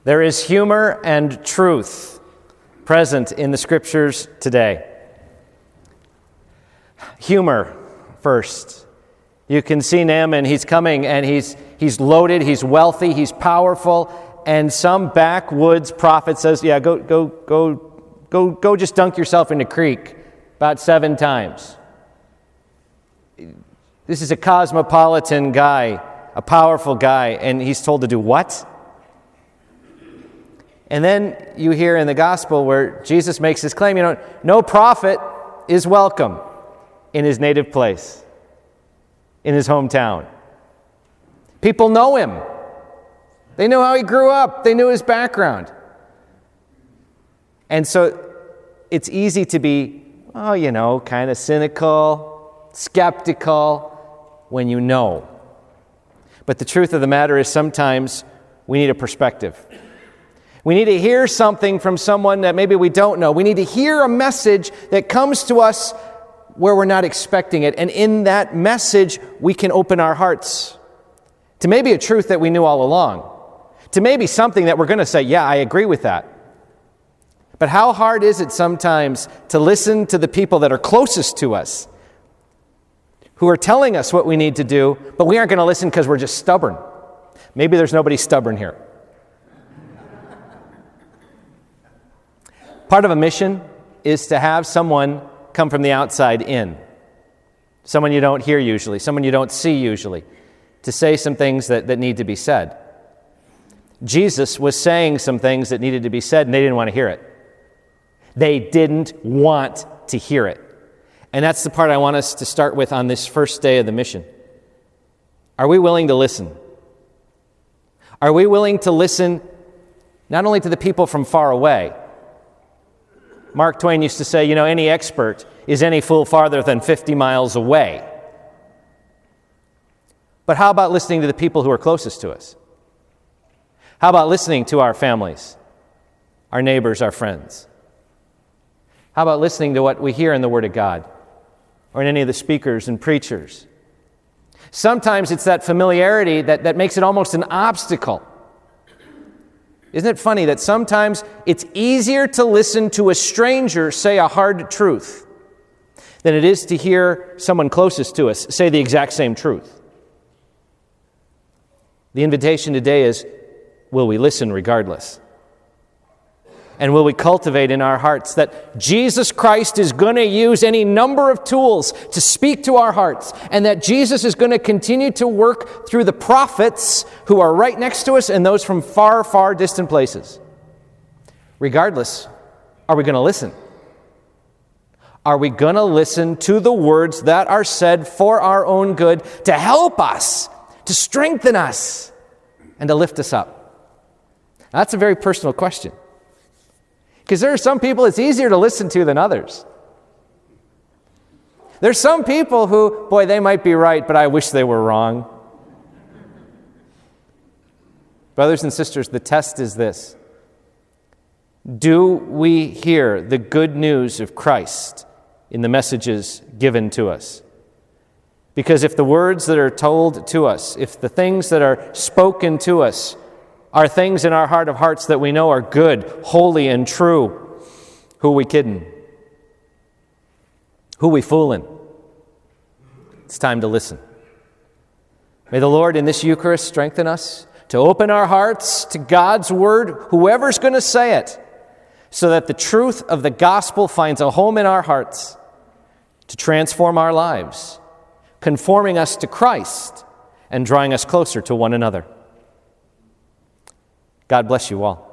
There is humor and truth present in the Scriptures today. Humor first. You can see Naaman, he's coming and he's loaded, he's wealthy, he's powerful, and some backwoods prophet says, yeah, go just dunk yourself in the creek about 7 times. This is a cosmopolitan guy, a powerful guy, and he's told to do what? And then you hear in the gospel where Jesus makes this claim, no prophet is welcome in his native place, in his hometown. People know him. They know how he grew up. They knew his background. And so it's easy to be, kind of cynical, skeptical when you know. But the truth of the matter is sometimes we need a perspective. We need to hear something from someone that maybe we don't know. We need to hear a message that comes to us where we're not expecting it. And in that message, we can open our hearts to maybe a truth that we knew all along, to maybe something that we're going to say, yeah, I agree with that. But how hard is it sometimes to listen to the people that are closest to us, who are telling us what we need to do, but we aren't going to listen because we're just stubborn. Maybe there's nobody stubborn here. Part of a mission is to have someone come from the outside in. Someone you don't hear usually, someone you don't see usually, to say some things that need to be said. Jesus was saying some things that needed to be said, and they didn't want to hear it. They didn't want to hear it. And that's the part I want us to start with on this first day of the mission. Are we willing to listen? Are we willing to listen not only to the people from far away? Mark Twain used to say, any expert is any fool farther than 50 miles away. But how about listening to the people who are closest to us? How about listening to our families, our neighbors, our friends? How about listening to what we hear in the Word of God or in any of the speakers and preachers? Sometimes it's that familiarity that makes it almost an obstacle. Isn't it funny that sometimes it's easier to listen to a stranger say a hard truth than it is to hear someone closest to us say the exact same truth? The invitation today is, will we listen regardless? And will we cultivate in our hearts that Jesus Christ is going to use any number of tools to speak to our hearts, and that Jesus is going to continue to work through the prophets who are right next to us and those from far, far distant places? Regardless, are we going to listen? Are we going to listen to the words that are said for our own good, to help us, to strengthen us, and to lift us up? That's a very personal question. Because there are some people it's easier to listen to than others. There's some people who, boy, they might be right, but I wish they were wrong. Brothers and sisters, the test is this. Do we hear the good news of Christ in the messages given to us? Because if the words that are told to us, if the things that are spoken to us are things in our heart of hearts that we know are good, holy, and true, who are we kidding? Who are we fooling? It's time to listen. May the Lord in this Eucharist strengthen us to open our hearts to God's Word, whoever's going to say it, so that the truth of the gospel finds a home in our hearts to transform our lives, conforming us to Christ and drawing us closer to one another. God bless you all.